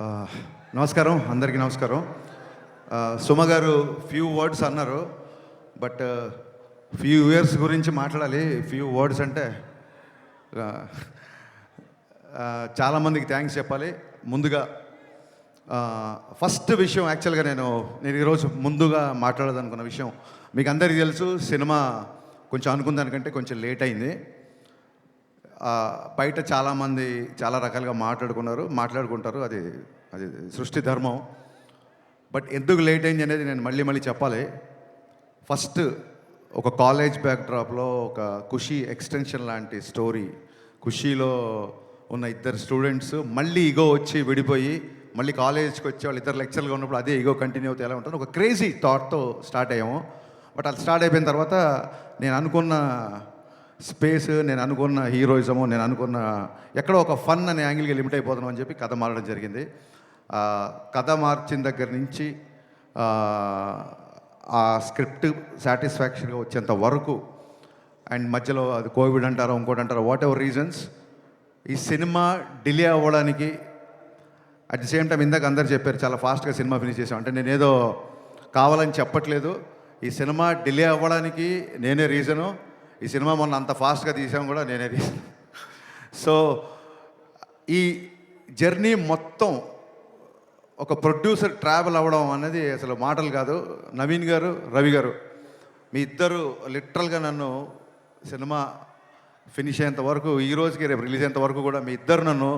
ఆ, నమస్కారం, అందరికీ నమస్కారం. సుమ గారు ఫ్యూ వర్డ్స్ అన్నారు, బట్ ఫ్యూ ఇయర్స్ గురించి మాట్లాడాలి. ఫ్యూ వర్డ్స్ అంటే ఆ, చాలామందికి థ్యాంక్స్ చెప్పాలి. ముందుగా ఫస్ట్ విషయం, యాక్చువల్గా నేను ఈరోజు ముందుగా మాట్లాడాలనుకున్న విషయం మీకు అందరికీ తెలుసు. సినిమా కొంచెం అనుకున్న దానికంటే కొంచెం లేట్ అయింది. బయట చాలామంది చాలా రకాలుగా మాట్లాడుకుంటారు, అది అది సృష్టి ధర్మం. బట్ ఎందుకు లేట్ అయింది అనేది నేను మళ్ళీ చెప్పాలి. ఫస్ట్ ఒక కాలేజ్ బ్యాక్డ్రాప్లో ఒక ఖుషీ ఎక్స్టెన్షన్ లాంటి స్టోరీ. ఖుషీలో ఉన్న ఇద్దరు స్టూడెంట్స్ మళ్ళీ ఈగో వచ్చి విడిపోయి మళ్ళీ కాలేజ్కి వచ్చి వాళ్ళు ఇద్దరు లెక్చర్గా ఉన్నప్పుడు అదే ఈగో కంటిన్యూ అవుతే ఎలా ఉంటుంది, ఒక క్రేజీ థాట్తో స్టార్ట్ అయ్యాము. బట్ అది స్టార్ట్ అయిపోయిన తర్వాత నేను అనుకున్న స్పేస్, నేను అనుకున్న హీరోయిజము, నేను అనుకున్న ఎక్కడో ఒక ఫన్ అనే యాంగిల్కి లిమిట్ అయిపోతున్నాం అని చెప్పి కథ మారడం జరిగింది. కథ మార్చిన దగ్గర నుంచి ఆ స్క్రిప్ట్ సాటిస్ఫాక్షన్గా వచ్చేంత వరకు, అండ్ మధ్యలో అది కోవిడ్ అంటారో ఇంకోటి అంటారో, వాట్ ఎవర్ రీజన్స్, ఈ సినిమా డిలే అవ్వడానికి అట్ ది సేమ్ టైం ఇందాక అందరు చెప్పారు చాలా ఫాస్ట్గా సినిమా ఫినిష్ చేసాం అంటే నేనేదో కావాలని చెప్పట్లేదు. ఈ సినిమా డిలే అవ్వడానికి నేనే రీజను. ఈ సినిమా మొన్న అంత ఫాస్ట్గా తీసాం కూడా నేనే రీజన్. సో ఈ జర్నీ మొత్తం ఒక ప్రొడ్యూసర్ ట్రావెల్ అవ్వడం అనేది అసలు మాటలు కాదు. నవీన్ గారు, రవి గారు, మీ ఇద్దరు లిటరల్గా నన్ను సినిమా ఫినిష్ అయ్యేంత వరకు, ఈ రోజుకి రేపు రిలీజ్ అయ్యేంత వరకు కూడా మీ ఇద్దరు నన్ను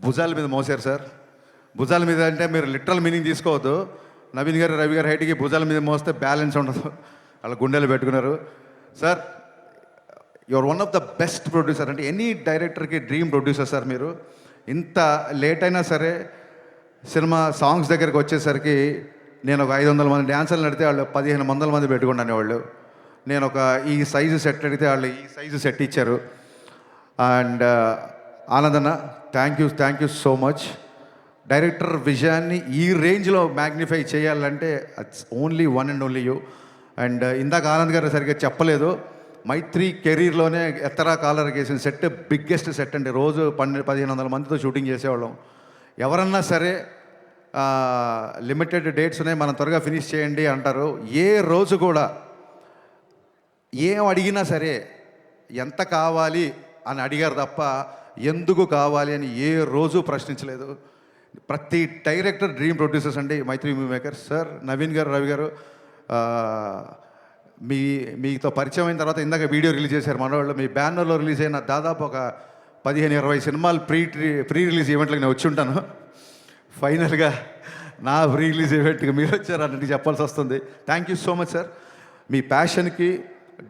భుజాల మీద మోసారు సార్. భుజాల మీద అంటే మీరు లిటరల్ మీనింగ్ తీసుకోవద్దు. నవీన్ గారు, రవి గారు హైట్కి భుజాల మీద మోస్తే బ్యాలెన్స్ ఉండదు, వాళ్ళ గుండెలు పెట్టుకున్నారు. Sir, your one of the best producer. అంటే ఎనీ డైరెక్టర్కి డ్రీమ్ ప్రొడ్యూసర్ సార్ మీరు. ఇంత లేట్ అయినా సరే సినిమా సాంగ్స్ దగ్గరికి వచ్చేసరికి నేను ఒక 500 మంది డ్యాన్సర్లు అడిగితే వాళ్ళు 1500 మంది పెట్టుకున్నాను వాళ్ళు. నేను ఒక ఈ సైజు సెట్ అడిగితే వాళ్ళు ఈ సైజు సెట్ ఇచ్చారు. అండ్ ఆనందన్న, thank you so much. Director విజయాన్ని ఈ రేంజ్లో మ్యాగ్నిఫై చేయాలంటే it's only one and only you. And ఇందాక ఆనంద్ గారు సరిగ్గా చెప్పలేదు, మైత్రి కెరీర్లోనే ఎత్తరా కాలర్ వేసిన సెట్ బిగ్గెస్ట్ సెట్ అండి. రోజు 1500 మందితో షూటింగ్ చేసేవాళ్ళం. ఎవరన్నా సరే లిమిటెడ్ డేట్స్ ఉన్నాయి, మనం త్వరగా ఫినిష్ చేయండి అంటారు. ఏ రోజు కూడా ఏం అడిగినా సరే ఎంత కావాలి అని అడిగారు తప్ప ఎందుకు కావాలి అని ఏ రోజు ప్రశ్నించలేదు. ప్రతి డైరెక్టర్ డ్రీమ్ ప్రొడ్యూసర్స్ అండి మైత్రి మూవీ మేకర్స్. సార్, నవీన్ గారు, రవి గారు, మీతో పరిచయం అయిన తర్వాత ఇందాక వీడియో రిలీజ్ చేశారు మనవాళ్ళు. మీ బ్యానర్లో రిలీజ్ అయిన దాదాపు ఒక 15-20 సినిమాలు ప్రీ రిలీజ్ ఈవెంట్లకు నేను వచ్చి ఉంటాను. ఫైనల్గా నా ప్రీ రిలీజ్ ఈవెంట్కి మీరు వచ్చారు అన్నట్టు చెప్పాల్సి వస్తుంది. Thank you so much sir. మీ ప్యాషన్కి,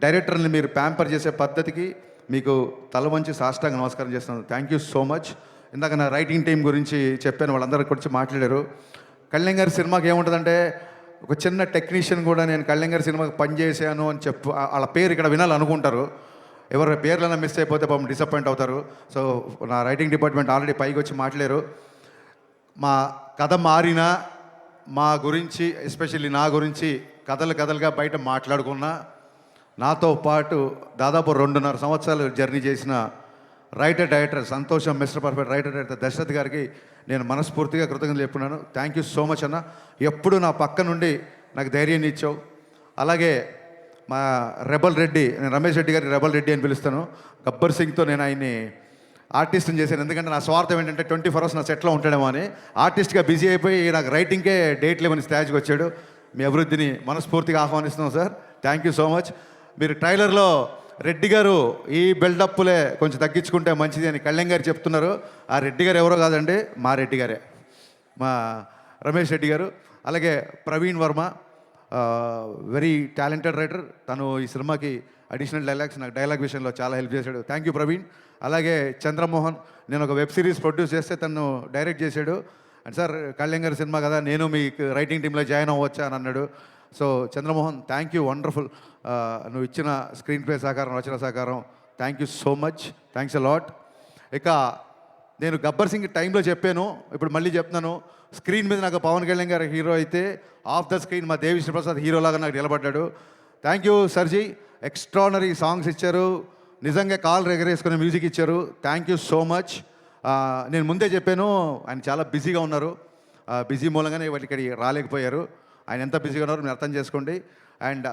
డైరెక్టర్ని మీరు ప్యాంపర్ చేసే పద్ధతికి మీకు తల వంచి సాష్టాంగ నమస్కారం చేస్తున్నాను. Thank you so much. ఇందాక నా రైటింగ్ టీం గురించి చెప్పాను, వాళ్ళందరి గురించి మాట్లాడారు. కళ్యాణ్ గారి సినిమాకి ఏముంటుందంటే, ఒక చిన్న టెక్నీషియన్ కూడా నేను కళ్యాణ్ గారి సినిమాకి పనిచేసాను అని వాళ్ళ పేరు ఇక్కడ వినాలనుకుంటారు. ఎవరి పేర్లైనా మిస్ అయిపోతే పాపం డిసప్పాయింట్ అవుతారు. సో నా రైటింగ్ డిపార్ట్మెంట్ ఆల్రెడీ పైకి వచ్చి మాట్లాడారు. మా కథ మారినా మా గురించి, ఎస్పెషల్లీ నా గురించి కథలుగా బయట మాట్లాడుకున్నా, నాతో పాటు దాదాపు 2.5 సంవత్సరాలు జర్నీ చేసిన రైటర్ డైరెక్టర్ సంతోషం, mister perfect writer director Dashrath గారికి నేను మనస్ఫూర్తిగా కృతజ్ఞతలు చెప్పుకున్నాను. థ్యాంక్ యూ సో మచ్ అన్న. ఎప్పుడు నా పక్క నుండి నాకు ధైర్యాన్ని ఇచ్చావు. అలాగే మా రెబల్ రెడ్డి, నేను రమేష్ రెడ్డి గారికి రెబల్ రెడ్డి అని పిలుస్తాను. గబ్బర్ సింగ్తో నేను ఆయన్ని ఆర్టిస్ట్ని చేశాను. ఎందుకంటే నా స్వార్థం ఏంటంటే 24 hours నా సెట్లో ఉంటాడేమో అని. ఆర్టిస్ట్గా బిజీ అయిపోయి నాకు రైటింగ్కే డేట్ లేవని స్టేజ్కి వచ్చాడు. మీ అభివృద్ధిని మనస్ఫూర్తిగా ఆహ్వానిస్తున్నాం sir. Thank you so much. మీరు ట్రైలర్లో రెడ్డి గారు ఈ బిల్డప్లే కొంచెం తగ్గించుకుంటే మంచిది అని కళ్యాణ్ గారు చెప్తున్నారు. ఆ రెడ్డి గారు ఎవరో కాదండి, మా రెడ్డి గారే, మా రమేష్ రెడ్డి గారు. అలాగే Praveen Varma, very talented writer. తను ఈ సినిమాకి అడిషనల్ డైలాగ్స్, నాకు డైలాగ్ విషయంలో చాలా హెల్ప్ చేశాడు. Thank you Praveen. అలాగే చంద్రమోహన్, నేను ఒక వెబ్ సిరీస్ ప్రొడ్యూస్ చేస్తే తను డైరెక్ట్ చేశాడు. అండ్ సార్, కళ్యాణ్ గారి సినిమా కదా, నేను మీకు రైటింగ్ టీంలో జాయిన్ అవ్వచ్చా అని అన్నాడు. So Chandramohan, thank you, wonderful. నువ్వు ఇచ్చిన స్క్రీన్ ప్లే సహకారం, రచన సహకారం, thank you so much. Thanks a lot. ఇక నేను గబ్బర్ సింగ్ టైంలో చెప్పాను, ఇప్పుడు మళ్ళీ చెప్తున్నాను. స్క్రీన్ మీద నాకు పవన్ కళ్యాణ్ గారు హీరో అయితే, ఆఫ్ ద స్క్రీన్ మా దేవిశ్రీ ప్రసాద్ హీరోలాగా నాకు నిలబడ్డాడు. థ్యాంక్ యూ సర్జీ. ఎక్స్ట్రానరీ సాంగ్స్ ఇచ్చారు, నిజంగా కాల్ ఎగరేసుకునే మ్యూజిక్ ఇచ్చారు. Thank you so much. నేను ముందే చెప్పాను, ఆయన చాలా బిజీగా ఉన్నారు. బిజీ మూలంగానే ఇక్కడికి రాలేకపోయారు. ఆయన ఎంత బిజీగా ఉన్నారో మీరు అర్థం చేసుకోండి. అండ్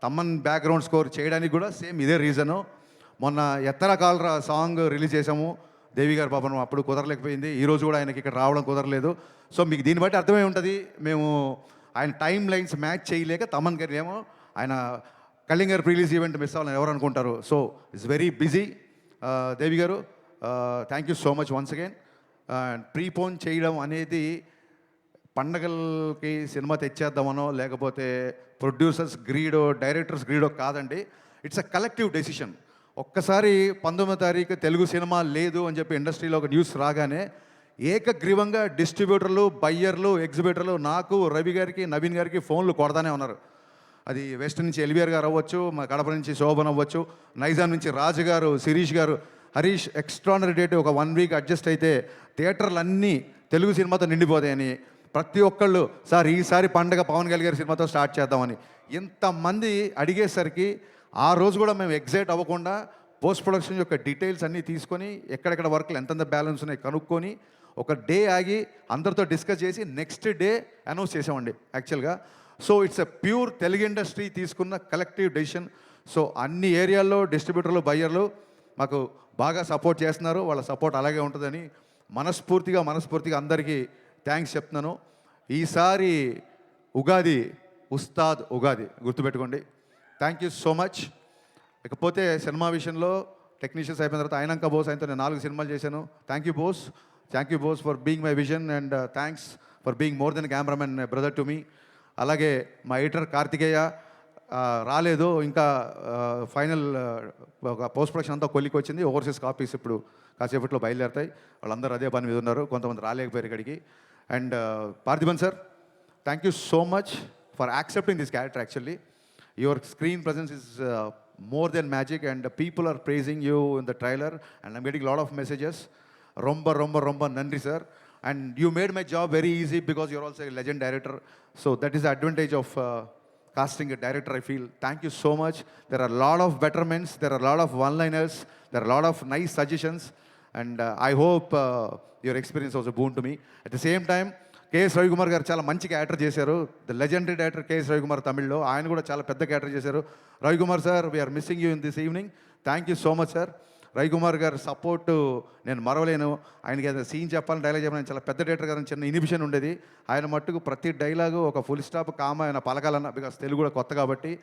తమ్మన్ బ్యాక్గ్రౌండ్ స్కోర్ చేయడానికి కూడా సేమ్ ఇదే రీజను. మొన్న ఎత్తర కాలరా సాంగ్ రిలీజ్ చేసాము, దేవి గారి పాపను, అప్పుడు కుదరలేకపోయింది. ఈరోజు కూడా ఆయనకి ఇక్కడ రావడం కుదరలేదు. సో మీకు దీన్ని బట్టి అర్థమై ఉంటుంది, మేము ఆయన టైం లైన్స్ మ్యాచ్ చేయలేక తమన్ గారు ఏమో ఆయన కళ్యాణ్ గారు రిలీజ్ ఈవెంట్ మిస్ అవ్వాలని ఎవరు అనుకుంటారు. So it's very busy. Devi గారు thank you so much once again. Prepone చేయడం అనేది పండగలకి సినిమా తెచ్చేద్దామనో లేకపోతే ప్రొడ్యూసర్స్ గ్రీడో డైరెక్టర్స్ గ్రీడో కాదండి. It's a collective decision. ఒక్కసారి 19వ తారీఖు తెలుగు సినిమా లేదు అని చెప్పి ఇండస్ట్రీలో ఒక న్యూస్ రాగానే ఏకగ్రీవంగా డిస్ట్రిబ్యూటర్లు, బయ్యర్లు, ఎగ్జిబిటర్లు నాకు, రవి గారికి, నవీన్ గారికి ఫోన్లు కొడతానే ఉన్నారు. అది వెస్ట్ నుంచి ఎల్వీఆర్ గారు అవ్వచ్చు, మా కడప నుంచి శోభన్ అవ్వచ్చు, నైజాం నుంచి రాజు గారు, శిరీష్ గారు, హరీష్ ఎక్స్ట్రానరీ డేట్ ఒక 1 వీక్ అడ్జస్ట్ అయితే థియేటర్లు అన్నీ తెలుగు సినిమాతో నిండిపోతాయని ప్రతి ఒక్కళ్ళు సార్ ఈసారి పండగ పవన్ కళ్యాణ్ గారి సినిమాతో స్టార్ట్ చేద్దామని ఇంతమంది అడిగేసరికి ఆ రోజు కూడా మేము ఎగ్జైట్ అవ్వకుండా పోస్ట్ ప్రొడక్షన్ యొక్క డీటెయిల్స్ అన్నీ తీసుకొని ఎక్కడెక్కడ వర్క్లు ఎంతెంత బ్యాలెన్స్ ఉన్నాయి కనుక్కొని ఒక డే ఆగి అందరితో డిస్కస్ చేసి నెక్స్ట్ డే అనౌన్స్ చేసామండి యాక్చువల్గా. So it's a pure Telugu industry తీసుకున్న కలెక్టివ్ డెసిషన్. సో అన్ని ఏరియాల్లో డిస్ట్రిబ్యూటర్లు, బయ్యర్లు మాకు బాగా సపోర్ట్ చేస్తున్నారు. వాళ్ళ సపోర్ట్ అలాగే ఉంటుందని మనస్ఫూర్తిగా అందరికీ థ్యాంక్స్ చెప్తున్నాను. ఈసారి ఉగాది ఉస్తాద్ ఉగాది గుర్తుపెట్టుకోండి. Thank you so much. ఇకపోతే సినిమా విషయంలో టెక్నీషియన్స్ అయిపోయిన తర్వాత ఆయనంక బోస్ ఆయనతో నేను 4 సినిమాలు చేశాను. Thank you Bose for being my vision and thanks for being more than cameraman brother to me. అలాగే మా ఎడిటర్ కార్తికేయ రాలేదు ఇంకా, ఫైనల్ ఒక పోస్ట్ ప్రొడక్షన్ అంతా కొలికి వచ్చింది. ఓవర్సీస్ కాపీస్ ఇప్పుడు కాసేపట్లో బయలుదేరుతాయి. వాళ్ళందరూ అదే పని మీద ఉన్నారు, కొంతమంది రాలేకపోయారు ఇక్కడికి. And Parthiban sir, thank you so much for accepting this character. Actually your screen presence is more than magic and people are praising you in the trailer and I'm getting a lot of messages. Romba nandri sir, and you made my job very easy because you're also a legend director. So that is the advantage of casting a director, I feel. Thank you so much. There are a lot of betterments, there are a lot of one-liners, there are a lot of nice suggestions, and I hope your experience was a boon to me. At the same time, KS Ravikumar గారు చాలా మంచి character చేశారు. The legendary director KS Ravikumar తమిళ్లో, ఆయన కూడా చాలా పెద్ద character చేశారు. Ravikumar sir, we're missing you in this evening. Thank you so much sir. Ravikumar గారు సపోర్ట్ నేను మరవలేను. ఆయనకి ఏదైనా సీన్ చెప్పాలని, డైలాగ్ చెప్పాలని చాలా పెద్ద డైరెక్టర్ గారు, చిన్న ఇనిబిషన్ ఉండేది. ఆయన మట్టుకు ప్రతి డైలాగు ఒక ఫుల్ స్టాప్ కామ ఆయన పలకాలన్న, బికాస్ తెలుగు కూడా కొత్త కాబట్టి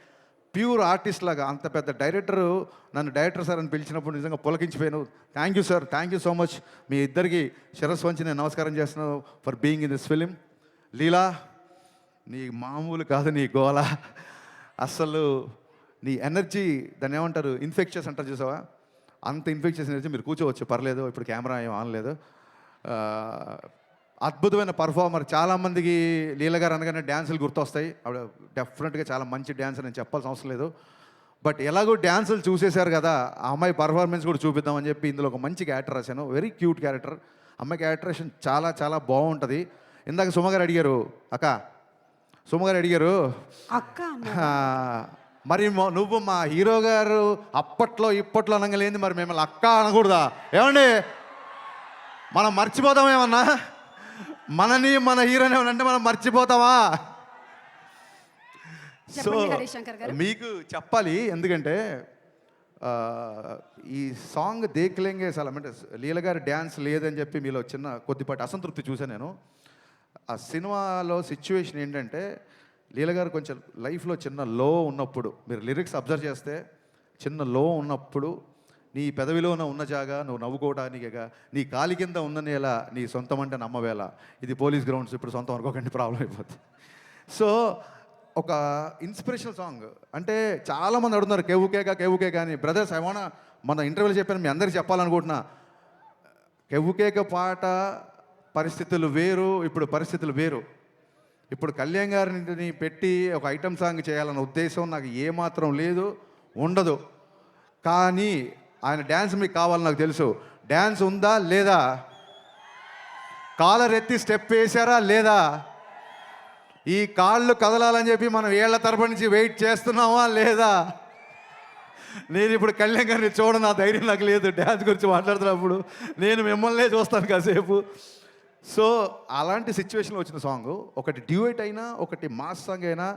ప్యూర్ ఆర్టిస్ట్ లాగా అంత పెద్ద డైరెక్టరు నన్ను డైరెక్టర్ సార్ అని పిలిచినప్పుడు నిజంగా పులకించిపోయాను. Thank you sir, thank you so much. మీ ఇద్దరికి శిరస్సు వంచి నేను నమస్కారం చేస్తున్నాను for being in this film. Leela, నీ మామూలు కాదు నీ గోల, అస్సలు నీ ఎనర్జీ, దాన్ని ఏమంటారు, ఇన్ఫెక్షన్స్ అంటారు చూసావా, అంత ఇన్ఫెక్షన్స్ ఎనర్జీ. మీరు కూర్చోవచ్చు, పర్లేదు, ఇప్పుడు కెమెరా ఏం ఆనలేదు. అద్భుతమైన పర్ఫార్మర్. చాలామందికి లీల గారు అనగానే డ్యాన్సులు గుర్తొస్తాయి. ఆవిడ డెఫినెట్గా చాలా మంచి డ్యాన్సర్, నేను చెప్పాల్సిన అవసరం లేదు. బట్ ఎలాగో డ్యాన్సులు చూసేశారు కదా, ఆ అమ్మాయి పర్ఫార్మెన్స్ కూడా చూపిద్దామని చెప్పి ఇందులో ఒక మంచి క్యారెక్టర్ రాశాను. Very cute character. అమ్మాయి క్యారెక్టరేషన్ చాలా చాలా బాగుంటుంది. ఇందాక సుమగారు అడిగారు, సుమగారు అడిగారు అక్క మరి నువ్వు మా హీరో గారు అప్పట్లో ఇప్పట్లో అనగలేంది, మరి మిమ్మల్ని అక్క అనకూడదా? ఏమండి, మనం మర్చిపోతామేమన్నా? మనని మన హీరోని ఏమనంటే మనం మర్చిపోతామా? సో మీకు చెప్పాలి, ఎందుకంటే ఈ సాంగ్ దేఖ్లేంగే చాలా, అంటే లీల గారి డ్యాన్స్ లేదని చెప్పి మీలో చిన్న కొద్దిపాటి అసంతృప్తి చూశాను నేను. ఆ సినిమాలో సిచ్యువేషన్ ఏంటంటే, లీల గారు కొంచెం లైఫ్లో చిన్న లో ఉన్నప్పుడు, మీరు లిరిక్స్ అబ్జర్వ్ చేస్తే చిన్న లో ఉన్నప్పుడు, నీ పెదవిలోన ఉన్న జాగా నువ్వు నవ్వుకోవడానికేగా, నీ కాలి కింద ఉన్న నేల నీ సొంతం అంటే నమ్మవేళ. ఇది పోలీస్ గ్రౌండ్స్, ఇప్పుడు సొంతం అనుకోకండి, ప్రాబ్లం అయిపోతుంది. సో ఒక ఇన్స్పిరేషనల్ సాంగ్. అంటే చాలామంది అడుగుతున్నారు కేవుకేక అని. బ్రదర్స్, ఏమన్నా మన ఇంటర్వ్యూలో చెప్పాను, మీ అందరికీ చెప్పాలనుకుంటున్నా, కేవుకేక పాట పరిస్థితులు వేరు, ఇప్పుడు పరిస్థితులు వేరు. ఇప్పుడు కళ్యాణ్ గారిని పెట్టి ఒక ఐటమ్ సాంగ్ చేయాలన్న ఉద్దేశం నాకు ఏమాత్రం లేదు, ఉండదు. కానీ ఆయన డ్యాన్స్ మీకు కావాలని నాకు తెలుసు. డ్యాన్స్ ఉందా లేదా? కాలర్ ఎత్తి స్టెప్ వేశారా లేదా? ఈ కాళ్ళు కదలాలని చెప్పి మనం ఏళ్ల తరపు నుంచి వెయిట్ చేస్తున్నామా లేదా? నేను ఇప్పుడు కళ్యాణ్ గారిని చూడను, నా ధైర్యం నాకు లేదు. డ్యాన్స్ గురించి మాట్లాడుతున్నప్పుడు నేను మిమ్మల్నే చూస్తాను కాసేపు. సో అలాంటి సిచ్యువేషన్లో వచ్చిన సాంగ్, ఒకటి డ్యూయట్ అయినా ఒకటి మాస్ సాంగ్ అయినా,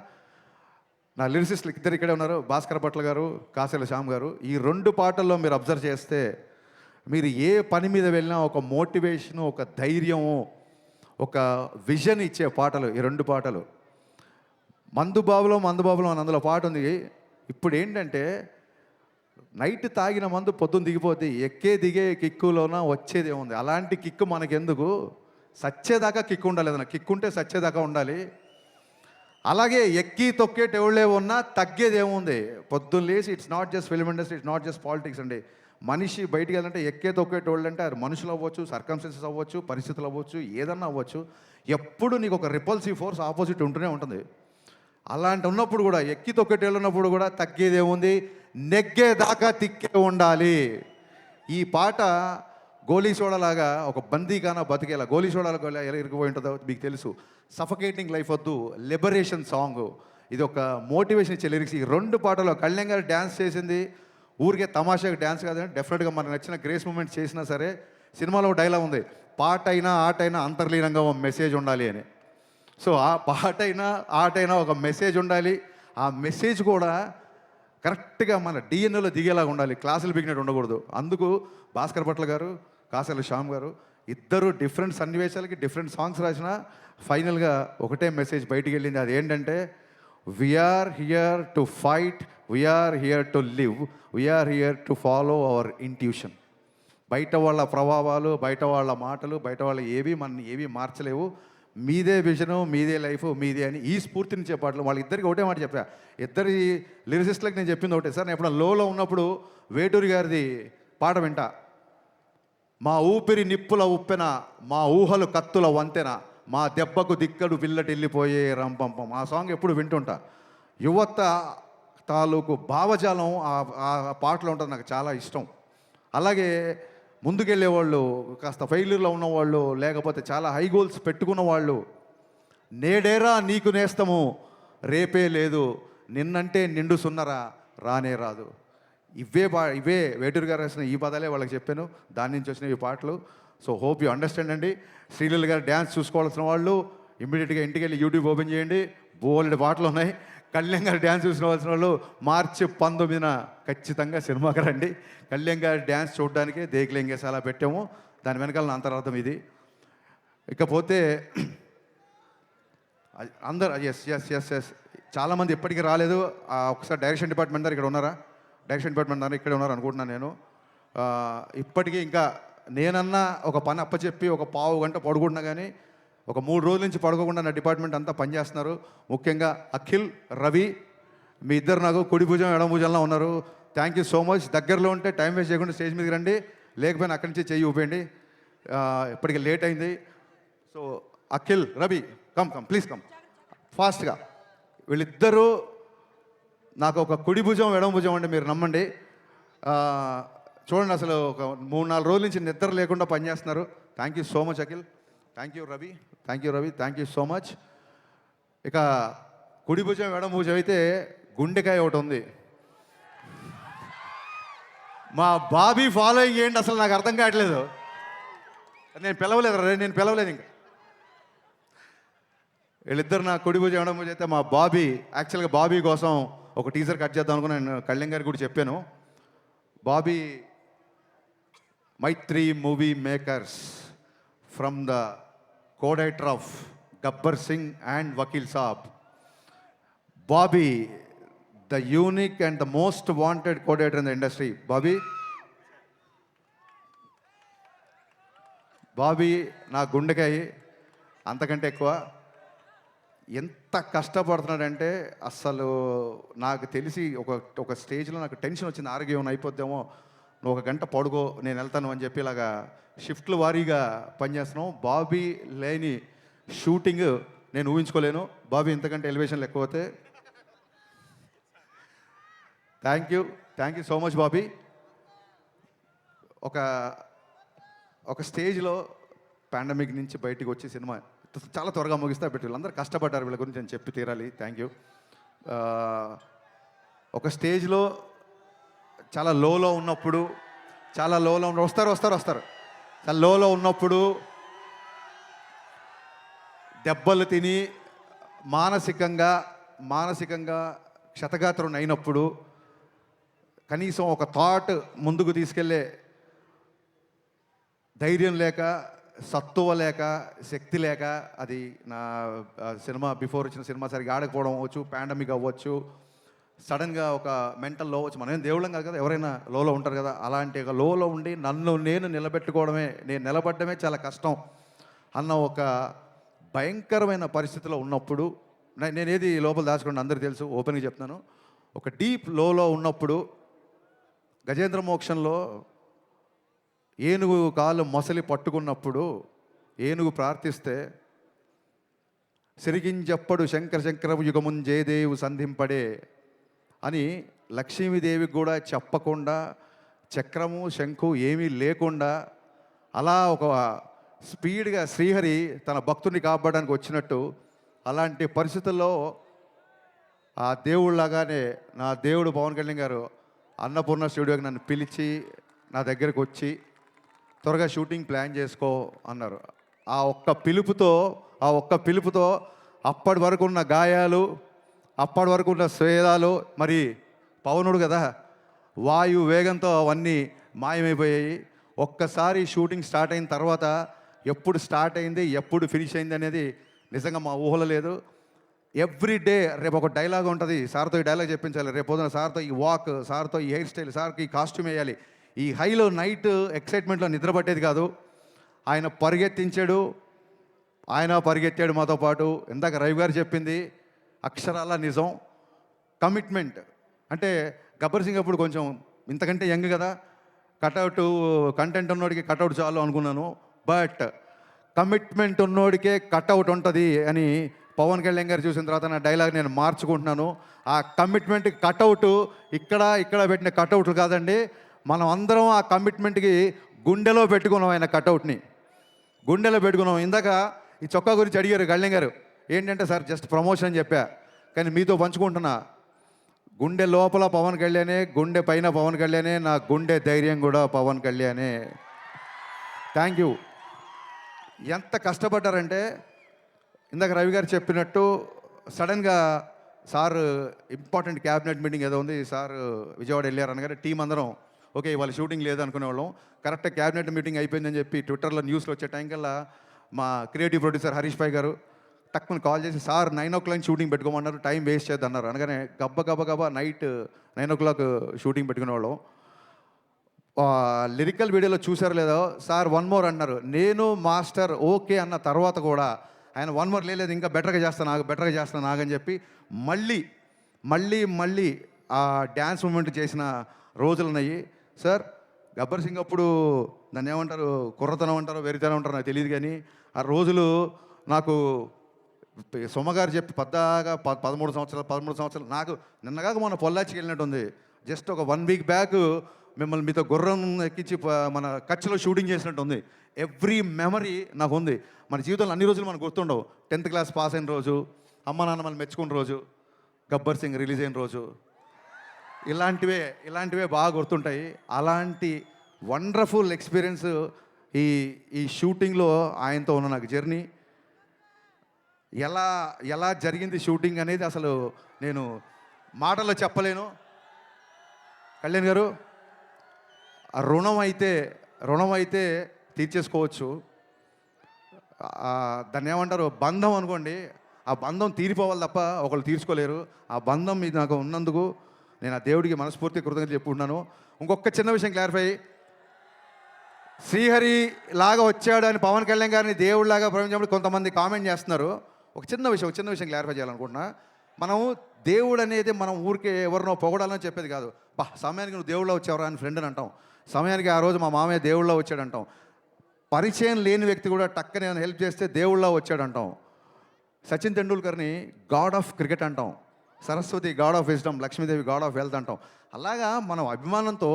నా లిరిసిస్టులు ఇద్దరు ఇక్కడే ఉన్నారు, భాస్కర్ భట్ల గారు, కాసేల శ్యామ్ గారు. ఈ 2 పాటల్లో మీరు అబ్జర్వ్ చేస్తే మీరు ఏ పని మీద వెళ్ళినా ఒక మోటివేషను, ఒక ధైర్యము, ఒక విజన్ ఇచ్చే పాటలు ఈ 2 పాటలు. మందుబాబులో అని అందులో పాట ఉంది. ఇప్పుడు ఏంటంటే నైట్ తాగిన మందు పొద్దున్న దిగిపోతే ఎక్కే దిగే కిక్కులోన వచ్చేది ఏముంది. అలాంటి కిక్కు మనకెందుకు, సచ్చేదాకా కిక్కు ఉండాలి. ఏదైనా కిక్కు ఉంటే సచ్చేదాకా ఉండాలి. అలాగే ఎక్కి తొక్కేటి ఎవళ్ళే ఉన్నా తగ్గేది ఏముంది. పొద్దున్న లేసి it's not just film industry, it's not just politics అండి. మనిషి బయటికి వెళ్ళాలంటే ఎక్కే తొక్కేటి వాళ్ళు అంటే అది మనుషులు అవ్వచ్చు, సర్కమ్స్టెన్సెస్ అవ్వచ్చు, పరిస్థితులు అవ్వచ్చు, ఏదన్నా అవ్వచ్చు. ఎప్పుడు నీకు ఒక రిపల్సివ్ ఫోర్స్ ఆపోజిట్ ఉంటూనే ఉంటుంది. అలాంటి ఉన్నప్పుడు కూడా ఎక్కి తొక్కేటి ఉన్నప్పుడు కూడా తగ్గేది ఏముంది, నెగ్గేదాకా తిక్కే ఉండాలి. ఈ పాట గోలీ సోడాలాగా ఒక బందీగానా బతికేలా, గోలీ సోడాలకు ఎలా ఇరిగిపోయి ఉంటుందో మీకు తెలుసు. సఫకేటింగ్ లైఫ్ వద్దు, లిబరేషన్ సాంగ్. ఇది ఒక మోటివేషన్ ఇచ్చే లిరిక్స్. ఈ 2 పాటలో కళ్యాణ్ గారు డ్యాన్స్ చేసింది ఊరికే తమాషాగా డ్యాన్స్ కాదండి, డెఫినెట్గా మనకు నచ్చిన గ్రేస్ మూమెంట్ చేసినా సరే. సినిమాలో డైలాగ్ ఉంది, పాట అయినా ఆటైనా అంతర్లీనంగా ఒక మెసేజ్ ఉండాలి అని. సో ఆ పాటైనా ఆటైనా ఒక మెసేజ్ ఉండాలి. ఆ మెసేజ్ కూడా కరెక్ట్గా మన డిఎన్ఏలో దిగేలాగా ఉండాలి, క్లాసులు బిగినట్టు ఉండకూడదు. అందుకు భాస్కర్ భట్ల గారు, కాసేల శ్యామ్ గారు ఇద్దరు డిఫరెంట్ సన్నివేశాలకి డిఫరెంట్ సాంగ్స్ రాసిన ఫైనల్గా ఒకటే మెసేజ్ బయటికి వెళ్ళింది. అది ఏంటంటే, we're here to fight, we're here to live, we're here to follow our intuition. బయట వాళ్ళ ప్రభావాలు, బయట వాళ్ళ మాటలు, బయట వాళ్ళ ఏవి మార్చలేవు. మీదే విజను, మీదే లైఫ్, మీదే అని ఈ స్ఫూర్తినిచ్చే పాటలు. వాళ్ళిద్దరికి ఒకటే మాట చెప్పా. ఇద్దరి లిరిసిస్ట్లకు నేను చెప్పింది ఒకటే సార్. నేను ఎప్పుడు లోలో ఉన్నప్పుడు వేటూరి గారిది పాట వింటా. మా ఊపిరి నిప్పుల ఉప్పెన, మా ఊహలు కత్తుల వంతెన, మా దెబ్బకు దిక్కడు పిల్లటిల్లిపోయే రంపంపం. ఆ సాంగ్ ఎప్పుడు వింటుంటా. యువత తాలూకు భావజాలం ఆ పాటలో ఉంటుంది, నాకు చాలా ఇష్టం. అలాగే ముందుకెళ్ళే వాళ్ళు, కాస్త ఫెయిల్యూర్లో ఉన్నవాళ్ళు, లేకపోతే చాలా హై గోల్స్ పెట్టుకున్న వాళ్ళు, నేడేరా నీకు నేస్తము, రేపే లేదు, నిన్నంటే నిండు సున్నరా రానే రాదు. ఇవే వేటూరు గారు రాసిన ఈ పదాలే వాళ్ళకి చెప్పాను. దాని నుంచి వచ్చిన ఈ పాటలు. సో హోప్ యూ అండర్స్టాండ్ అండి. శ్రీలీల గారు డ్యాన్స్ చూసుకోవాల్సిన వాళ్ళు ఇమ్మీడియట్గా ఇంటికి వెళ్ళి యూట్యూబ్ ఓపెన్ చేయండి, బోల్డ్ పాటలు ఉన్నాయి. కళ్యాణ్ గారు డ్యాన్స్ చూసుకోవాల్సిన వాళ్ళు మార్చి 19న ఖచ్చితంగా సినిమాకి రండి. కళ్యాణ్ గారి డ్యాన్స్ చూడడానికే దేకులేంగేసి అలా పెట్టాము. దాని వెనకాల నా అంతరార్థం ఇది. ఇకపోతే అందరు ఎస్ చాలామంది ఇప్పటికీ రాలేదు. ఒకసారి డైరెక్షన్ డిపార్ట్మెంట్ దగ్గర ఇక్కడ ఉన్నారా? డైరెక్షన్ డిపార్ట్మెంట్ దగ్గర ఇక్కడే ఉన్నారు అనుకుంటున్నాను నేను. ఇప్పటికీ ఇంకా నేనన్నా ఒక పని అప్పచెప్పి ఒక పావు గంట పడుకుంటున్నా కానీ ఒక 3 రోజుల నుంచి పడుకోకుండా నా డిపార్ట్మెంట్ అంతా పనిచేస్తున్నారు. ముఖ్యంగా అఖిల్, రవి, మీ ఇద్దరు నాకు కుడి భుజం ఎడమ భుజంలో ఉన్నారు. Thank you so much. దగ్గరలో ఉంటే టైం వేస్ట్ చేయకుండా స్టేజ్ మీదకి రండి, లేకపోయినా అక్కడి నుంచి చెయ్యి ఊపేయండి. ఇప్పటికి లేట్ అయింది. So Akhil, Ravi, come please come ఫాస్ట్గా. వీళ్ళిద్దరూ నాకు ఒక కుడి భుజం ఎడమ భుజం అండి, మీరు నమ్మండి. చూడండి, అసలు ఒక 3-4 రోజుల నుంచి నిద్ర లేకుండా పనిచేస్తున్నారు. Thank you so much Akhil. Thank you Ravi, thank you so much. ఇక కుడి భుజం ఎడమ భుజం అయితే గుండెకాయ ఒకటి ఉంది. మా బాబీ ఫాలోయింగ్ ఏంటి అసలు నాకు అర్థం కావట్లేదు. నేను పిలవలేదు ఇంకా. వీళ్ళిద్దరు నా కుడి భుజం ఎడమ భుజం అయితే మా బాబీ, యాక్చువల్గా బాబీ కోసం ఒక టీజర్ కట్ చేద్దాం అనుకుని నేను కళ్యాణ్ గారికి కూడా చెప్పాను. Bobby Mythri movie makers from the co-director of Gabbar Singh and Vakil Saab. Bobby, the unique and the most wanted co-director in the industry. Bobby నా గుండెకాయ అంతకంటే ఎక్కువ. ఎంత కష్టపడుతున్నాడంటే అసలు నాకు తెలిసి ఒక స్టేజ్లో నాకు టెన్షన్ వచ్చింది, ఆరోగ్యం అయిపోద్దేమో, నువ్వు 1 గంట పడుకో నేను వెళ్తాను అని చెప్పి ఇలాగా షిఫ్ట్లు వారీగా పనిచేస్తున్నాం. బాబీ లేని షూటింగ్ నేను ఊహించుకోలేను. బాబీ ఇంతకంటే ఎలివేషన్లు ఎక్కువైతే. Thank you so much Bobby. ఒక స్టేజ్లో పాండమిక్ నుంచి బయటికి వచ్చి సినిమా చాలా త్వరగా ముగిస్తే పెట్టి వీళ్ళందరూ కష్టపడ్డారు, వీళ్ళ గురించి నేను చెప్పి తీరాలి. Thank you. ఒక స్టేజ్లో చాలా లోలో ఉన్నప్పుడు, చాలా లోలో ఉన్న వస్తారు చాలా లోలో ఉన్నప్పుడు దెబ్బలు తిని మానసికంగా క్షతగాత్రం అయినప్పుడు కనీసం ఒక థాట్ ముందుకు తీసుకెళ్ళే ధైర్యం లేక, సత్తువ లేక, శక్తి లేక, అది నా సినిమా బిఫోర్ వచ్చిన సినిమా సరిగా ఆడకపోవడం అవ్వచ్చు, పాండమిక్ అవ్వచ్చు, సడన్గా ఒక మెంటల్ లో అవ్వచ్చు. మనం ఏం దేవుళ్ళం కాదు కదా, ఎవరైనా లోలో ఉంటారు కదా. అలాంటి ఒక లోలో ఉండి నన్ను నేను నేను నిలబడమే చాలా కష్టం అన్న ఒక భయంకరమైన పరిస్థితిలో ఉన్నప్పుడు, నేనేది లోపల దాచుకోండి అందరికీ తెలుసు, ఓపెన్గా చెప్తున్నాను. ఒక డీప్ లోలో ఉన్నప్పుడు గజేంద్ర మోక్షంలో ఏనుగు కాళ్ళు మొసలి పట్టుకున్నప్పుడు ఏనుగు ప్రార్థిస్తే సిరిగింజప్పడు శంకరపు యుగమున్ జయదేవు సంధింపడే అని లక్ష్మీదేవికి కూడా చెప్పకుండా, చక్రము శంకు ఏమీ లేకుండా అలా ఒక స్పీడ్గా శ్రీహరి తన భక్తుని కాపాడడానికి వచ్చినట్టు, అలాంటి పరిస్థితుల్లో ఆ దేవుళ్ళలాగానే నా దేవుడు పవన్ కళ్యాణ్ గారు అన్నపూర్ణ స్టూడియోకి నన్ను పిలిచి నా దగ్గరకు వచ్చి త్వరగా షూటింగ్ ప్లాన్ చేసుకో అన్నారు. ఆ ఒక్క పిలుపుతో అప్పటి వరకు ఉన్న గాయాలు, అప్పటి వరకు ఉన్న స్వేదాలు, మరి పవనుడు కదా, వాయు వేగంతో అవన్నీ మాయమైపోయాయి. ఒక్కసారి షూటింగ్ స్టార్ట్ అయిన తర్వాత ఎప్పుడు స్టార్ట్ అయింది, ఎప్పుడు ఫినిష్ అయింది అనేది నిజంగా మా ఊహలో లేదు. ఎవ్రీ డే రేపు ఒక డైలాగ్ ఉంటుంది, సార్తో ఈ డైలాగ్ చెప్పించాలి, రేపు పొద్దున సార్తో ఈ వాక్, సార్తో ఈ హెయిర్ స్టైల్, సార్కి ఈ కాస్ట్యూమ్ వేయాలి. ఈ హైలో నైట్ ఎక్సైట్మెంట్లో నిద్ర పట్టేది కాదు. ఆయన పరిగెత్తాడు మాతో పాటు. ఇందాక రవి గారు చెప్పింది అక్షరాల నిజం. కమిట్మెంట్ అంటే గబ్బర్ సింగ్ అప్పుడు కొంచెం ఇంతకంటే యంగ్ కదా, కటౌట్ కంటెంట్ ఉన్నోడికి కటౌట్ చాలు అనుకున్నాను. బట్ కమిట్మెంట్ ఉన్నోడికే కటౌట్ ఉంటుంది అని పవన్ కళ్యాణ్ గారు చూసిన తర్వాత నా డైలాగ్ నేను మార్చుకుంటున్నాను. ఆ కమిట్మెంట్ కటౌట్ ఇక్కడ పెట్టిన కటౌట్లు కాదండి, మనం అందరం ఆ కమిట్మెంట్కి గుండెలో పెట్టుకున్నాం. ఆయన కటౌట్ని గుండెలో పెట్టుకున్నాం. ఇందాక ఈ చొక్కా గురించి అడిగారు కళ్యాణ్ గారు, ఏంటంటే సార్ జస్ట్ ప్రమోషన్ అని చెప్పా, కానీ మీతో పంచుకుంటున్నా. గుండె లోపల పవన్ కళ్యాణే, గుండె పైన పవన్ కళ్యాణే, నా గుండె ధైర్యం కూడా పవన్ కళ్యాణే. Thank you. ఎంత కష్టపడ్డారంటే ఇందాక రవి గారు చెప్పినట్టు సడన్గా సార్ ఇంపార్టెంట్ క్యాబినెట్ మీటింగ్ ఏదో ఉంది, సార్ విజయవాడ వెళ్ళారు అనగానే టీం అందరం ఓకే ఇవాళ షూటింగ్ లేదు అనుకునేవాళ్ళం. కరెక్ట్గా క్యాబినెట్ మీటింగ్ అయిపోయిందని చెప్పి ట్విట్టర్లో న్యూస్లో వచ్చే టైం కల్లా మా క్రియేటివ్ ప్రొడ్యూసర్ హరీష్ భాయ్ గారు టక్కుని కాల్ చేసి, సార్ 9 o'clock షూటింగ్ పెట్టుకోమన్నారు, టైం వేస్ట్ చేద్దాం అన్నారు. అనగానే గబ్బ నైట్ 9 o'clock షూటింగ్ పెట్టుకునేవాళ్ళం. లిరికల్ వీడియోలో చూసారు లేదో, సార్ 1 more అన్నారు. నేను మాస్టర్ ఓకే అన్న తర్వాత కూడా ఆయన 1 more లేదు, ఇంకా బెటర్గా చేస్తాను ఆగని చెప్పి మళ్ళీ ఆ డ్యాన్స్ మూమెంట్ చేసిన రోజులు ఉన్నాయి. సార్ గబ్బర్ సింగ్ అప్పుడు దాన్ని ఏమంటారు, కుర్రతనం అంటారో వెరితనం అంటారో నాకు తెలియదు, కానీ ఆ రోజులు నాకు సొమ్మగారు చెప్పి పద్దాగా 13 సంవత్సరాలు నాకు నిన్నగాక మొన్న పొల్లాచికి వెళ్ళినట్టు ఉంది. జస్ట్ ఒక 1 week బ్యాక్ మిమ్మల్ని మీతో గుర్రం ఎక్కించి మన కచ్లో షూటింగ్ చేసినట్టు ఉంది. ఎవ్రీ మెమరీ నాకు ఉంది. మన జీవితంలో అన్ని రోజులు మనకు గుర్తుండవు. 10th class పాస్ అయిన రోజు, అమ్మ నాన్న మనం మెచ్చుకున్న రోజు, గబ్బర్ సింగ్ రిలీజ్ అయిన రోజు, ఇలాంటివే బాగా గుర్తుంటాయి. అలాంటి వండర్ఫుల్ ఎక్స్పీరియన్స్ ఈ షూటింగ్లో ఆయనతో ఉన్న నాకు జర్నీ. ఎలా జరిగింది షూటింగ్ అనేది అసలు నేను మాటల్లో చెప్పలేను. కళ్యాణ్ గారు, ఆ రుణం అయితే తీర్చేసుకోవచ్చు, దాన్ని ఏమంటారు బంధం అనుకోండి, ఆ బంధం తీరిపోవాలి తప్ప ఒకళ్ళు తీర్చుకోలేరు. ఆ బంధం మీద నాకు ఉన్నందుకు నేను ఆ దేవుడికి మనస్ఫూర్తి కృతజ్ఞతలు చెప్పుకుంటున్నాను. ఇంకొక చిన్న విషయం క్లారిఫై, శ్రీహరి లాగా వచ్చాడు అని పవన్ కళ్యాణ్ గారిని దేవుడిలాగా ప్రవేశించినప్పుడు కొంతమంది కామెంట్ చేస్తున్నారు. ఒక చిన్న విషయం క్లారిఫై చేయాలనుకుంటున్నా. మనం దేవుడు అనేది మనం ఊరికే ఎవరినో పొగడాలని చెప్పేది కాదు. సమయానికి నువ్వు దేవుళ్ళ వచ్చావరా అని ఫ్రెండ్ అని అంటాం, సమయానికి ఆ రోజు మా మామయ్య దేవుళ్ళ వచ్చాడు అంటాం, పరిచయం లేని వ్యక్తి కూడా టక్కని హెల్ప్ చేస్తే దేవుళ్ళ వచ్చాడు అంటాం, సచిన్ తెండూల్కర్ని గాడ్ ఆఫ్ క్రికెట్ అంటాం, Saraswati God of wisdom, Lakshmidevi God of wealth అంటాం. అలాగా మనం అభిమానంతో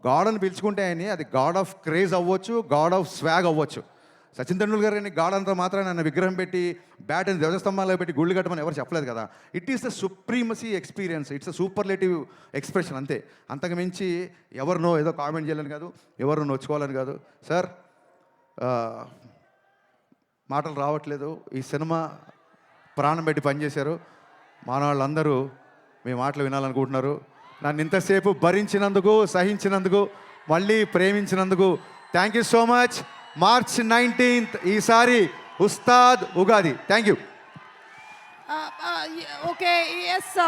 గాడ్ అని పిలుచుకుంటే ఆయన్ని అది గాడ్ ఆఫ్ క్రేజ్ అవ్వచ్చు, గాడ్ ఆఫ్ స్వాగ్ అవ్వచ్చు. సచిన్ తెండూల్కర్ గారిని గాడ్ అంతా మాత్రం నన్ను విగ్రహం పెట్టి బ్యాట్ అని ధ్వజస్తంభాల్లో పెట్టి గుళ్ళు కట్టమని ఎవరు చెప్పలేదు కదా. It is the supremacy experience, it's a superlative expression అంతే. అంతకు మించి ఎవరినో ఏదో కామెంట్ చేయాలని కాదు, ఎవరు నొచ్చుకోవాలని కాదు. సార్ మాటలు రావట్లేదు. ఈ సినిమా ప్రాణం పెట్టి పనిచేశారు. మానవాళ్ళందరూ మీ మాటలు వినాలనుకుంటున్నారు. నన్ను ఇంతసేపు భరించినందుకు, సహించినందుకు, మళ్ళీ ప్రేమించినందుకు thank you so much. March 19th ఈసారి Ustaad Ugadi. Thank you. Okay, yes, sir.